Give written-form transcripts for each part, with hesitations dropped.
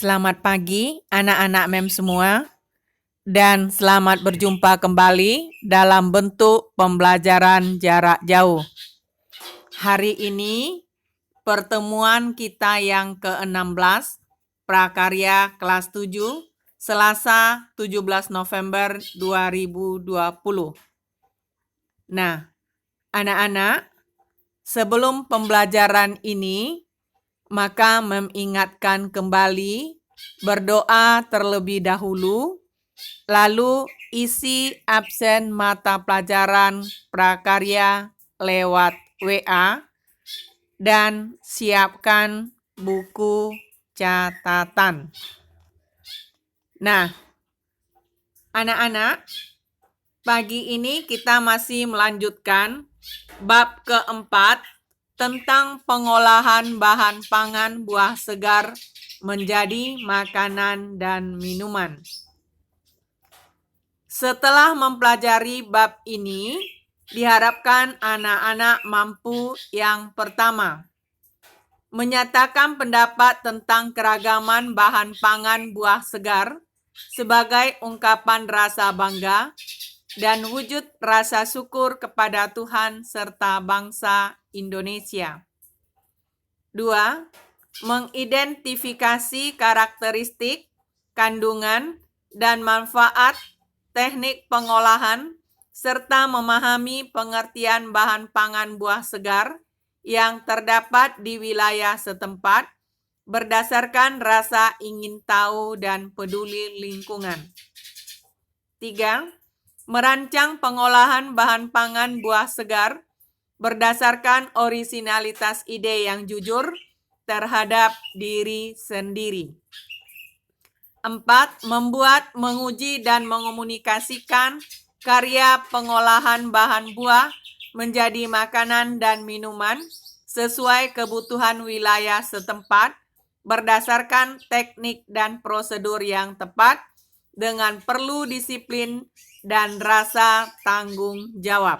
Selamat pagi anak-anak MEM semua dan selamat berjumpa kembali dalam bentuk pembelajaran jarak jauh. Hari ini pertemuan kita yang ke-16 prakarya kelas 7 Selasa 17 November 2020. Nah, anak-anak, sebelum pembelajaran ini maka mengingatkan kembali, berdoa terlebih dahulu, lalu isi absen mata pelajaran prakarya lewat WA, dan siapkan buku catatan. Nah, anak-anak, pagi ini kita masih melanjutkan bab keempat tentang pengolahan bahan pangan buah segar menjadi makanan dan minuman. Setelah mempelajari bab ini, diharapkan anak-anak mampu yang pertama, menyatakan pendapat tentang keragaman bahan pangan buah segar sebagai ungkapan rasa bangga dan wujud rasa syukur kepada Tuhan serta bangsa Indonesia. 2. Mengidentifikasi karakteristik, kandungan, dan manfaat teknik pengolahan, serta memahami pengertian bahan pangan buah segar yang terdapat di wilayah setempat berdasarkan rasa ingin tahu dan peduli lingkungan. 3. Merancang pengolahan bahan pangan buah segar berdasarkan orisinalitas ide yang jujur terhadap diri sendiri. 4. Membuat, menguji, dan mengomunikasikan karya pengolahan bahan buah menjadi makanan dan minuman sesuai kebutuhan wilayah setempat berdasarkan teknik dan prosedur yang tepat dengan perlu disiplin dan rasa tanggung jawab.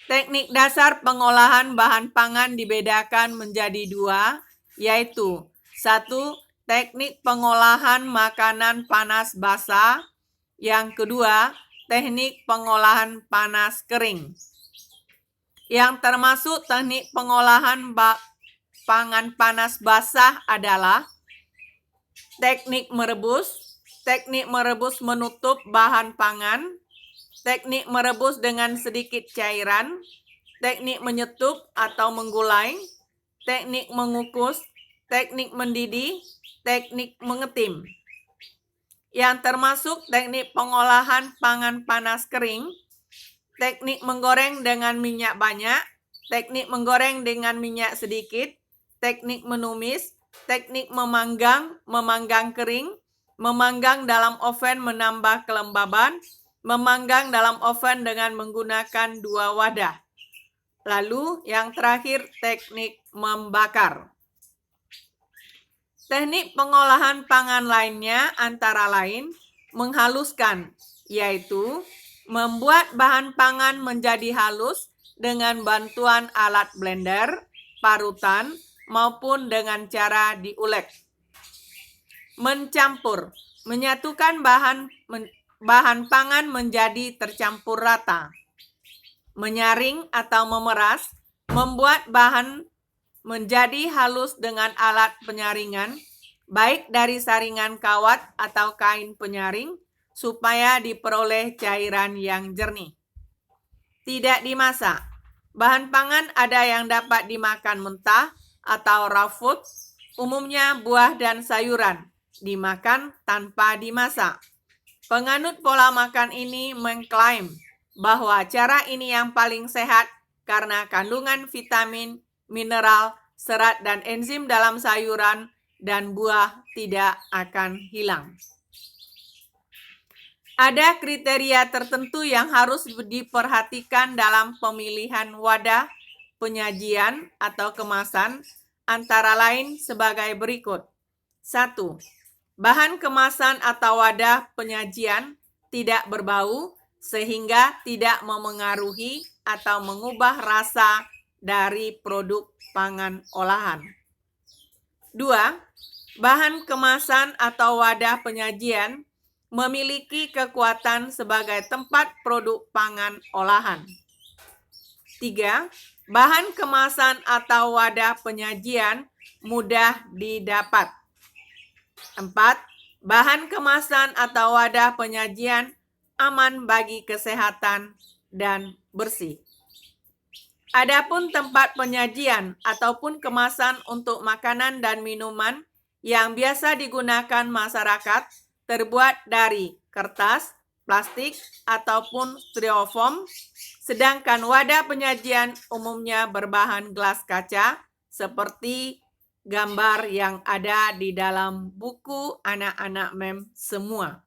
Teknik dasar pengolahan bahan pangan dibedakan menjadi dua, yaitu 1. Teknik pengolahan makanan panas basah. Yang kedua, teknik pengolahan panas kering. Yang termasuk teknik pengolahan pangan panas basah adalah teknik merebus, teknik merebus menutup bahan pangan, teknik merebus dengan sedikit cairan, teknik menyetup atau menggulai, teknik mengukus, teknik mendidih, teknik mengetim. Yang termasuk teknik pengolahan pangan panas kering, teknik menggoreng dengan minyak banyak, teknik menggoreng dengan minyak sedikit, teknik menumis, teknik memanggang kering, memanggang dalam oven menambah kelembaban, memanggang dalam oven dengan menggunakan 2 wadah. Lalu yang terakhir teknik membakar. Teknik pengolahan pangan lainnya antara lain menghaluskan, yaitu membuat bahan pangan menjadi halus dengan bantuan alat blender, parutan, maupun dengan cara diulek. Mencampur, menyatukan bahan pangan menjadi tercampur rata. Menyaring atau memeras, membuat bahan menjadi halus dengan alat penyaringan, baik dari saringan kawat atau kain penyaring, supaya diperoleh cairan yang jernih. Tidak dimasak. Bahan pangan ada yang dapat dimakan mentah atau raw food, umumnya buah dan sayuran, dimakan tanpa dimasak. Penganut pola makan ini mengklaim bahwa cara ini yang paling sehat karena kandungan vitamin, mineral, serat, dan enzim dalam sayuran dan buah tidak akan hilang. Ada kriteria tertentu yang harus diperhatikan dalam pemilihan wadah, penyajian, atau kemasan, antara lain sebagai berikut. 1. Bahan kemasan atau wadah penyajian tidak berbau sehingga tidak memengaruhi atau mengubah rasa dari produk pangan olahan. 2. Bahan kemasan atau wadah penyajian memiliki kekuatan sebagai tempat produk pangan olahan. 3. Bahan kemasan atau wadah penyajian mudah didapat. 4. Bahan kemasan atau wadah penyajian aman bagi kesehatan dan bersih. Adapun tempat penyajian ataupun kemasan untuk makanan dan minuman yang biasa digunakan masyarakat terbuat dari kertas, plastik, ataupun styrofoam, sedangkan wadah penyajian umumnya berbahan gelas kaca seperti gambar yang ada di dalam buku anak-anak MEM semua.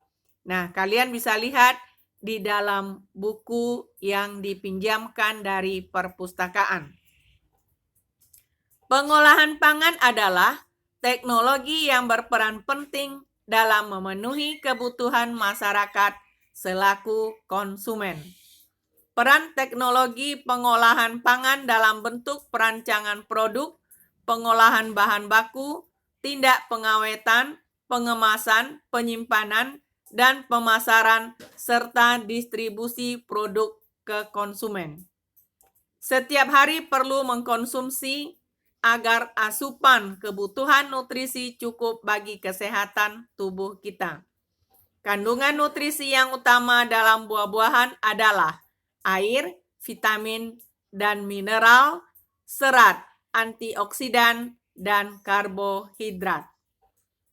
Nah, kalian bisa lihat di dalam buku yang dipinjamkan dari perpustakaan. Pengolahan pangan adalah teknologi yang berperan penting dalam memenuhi kebutuhan masyarakat selaku konsumen. Peran teknologi pengolahan pangan dalam bentuk perancangan produk, pengolahan bahan baku, tindak pengawetan, pengemasan, penyimpanan, dan pemasaran, serta distribusi produk ke konsumen. Setiap hari perlu mengkonsumsi agar asupan kebutuhan nutrisi cukup bagi kesehatan tubuh kita. Kandungan nutrisi yang utama dalam buah-buahan adalah air, vitamin, dan mineral, serat, antioksidan, dan karbohidrat.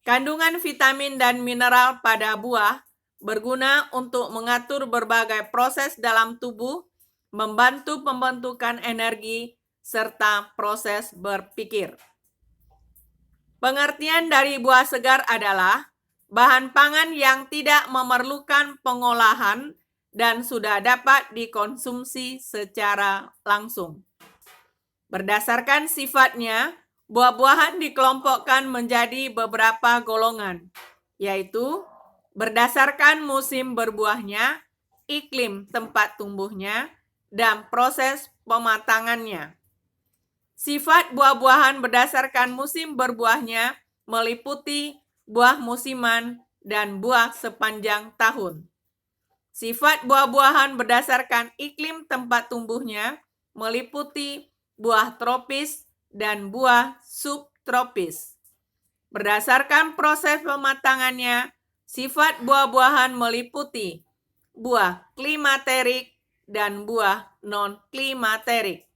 Kandungan vitamin dan mineral pada buah berguna untuk mengatur berbagai proses dalam tubuh, membantu pembentukan energi, serta proses berpikir. Pengertian dari buah segar adalah bahan pangan yang tidak memerlukan pengolahan dan sudah dapat dikonsumsi secara langsung. Berdasarkan sifatnya, buah-buahan dikelompokkan menjadi beberapa golongan, yaitu berdasarkan musim berbuahnya, iklim tempat tumbuhnya, dan proses pematangannya. Sifat buah-buahan berdasarkan musim berbuahnya meliputi buah musiman dan buah sepanjang tahun. Sifat buah-buahan berdasarkan iklim tempat tumbuhnya meliputi buah tropis dan buah subtropis. Berdasarkan proses pematangannya, sifat buah-buahan meliputi buah klimaterik dan buah non-klimaterik.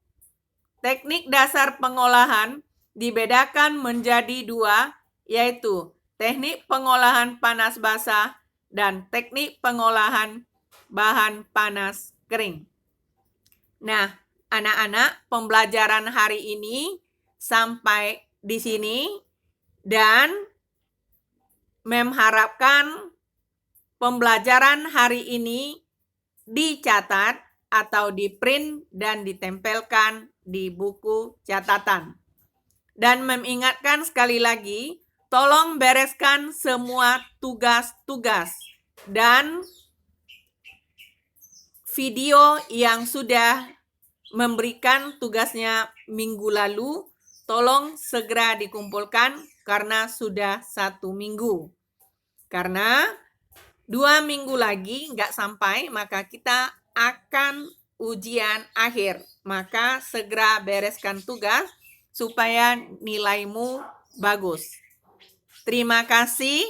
Teknik dasar pengolahan dibedakan menjadi dua, yaitu teknik pengolahan panas basah dan teknik pengolahan bahan panas kering. Nah, anak-anak, pembelajaran hari ini sampai di sini dan Mem harapkan pembelajaran hari ini dicatat atau di-print dan ditempelkan di buku catatan. Dan mengingatkan sekali lagi, tolong bereskan semua tugas-tugas dan video yang sudah memberikan tugasnya minggu lalu, tolong segera dikumpulkan karena sudah 1 minggu. Karena 2 minggu lagi nggak sampai, maka kita akan ujian akhir. Maka segera bereskan tugas supaya nilaimu bagus. Terima kasih,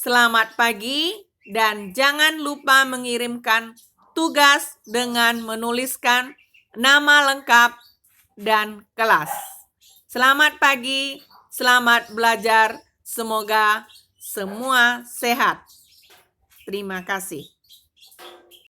selamat pagi, dan jangan lupa mengirimkan tugas dengan menuliskan nama lengkap dan kelas. Selamat pagi, selamat belajar, semoga semua sehat. Terima kasih.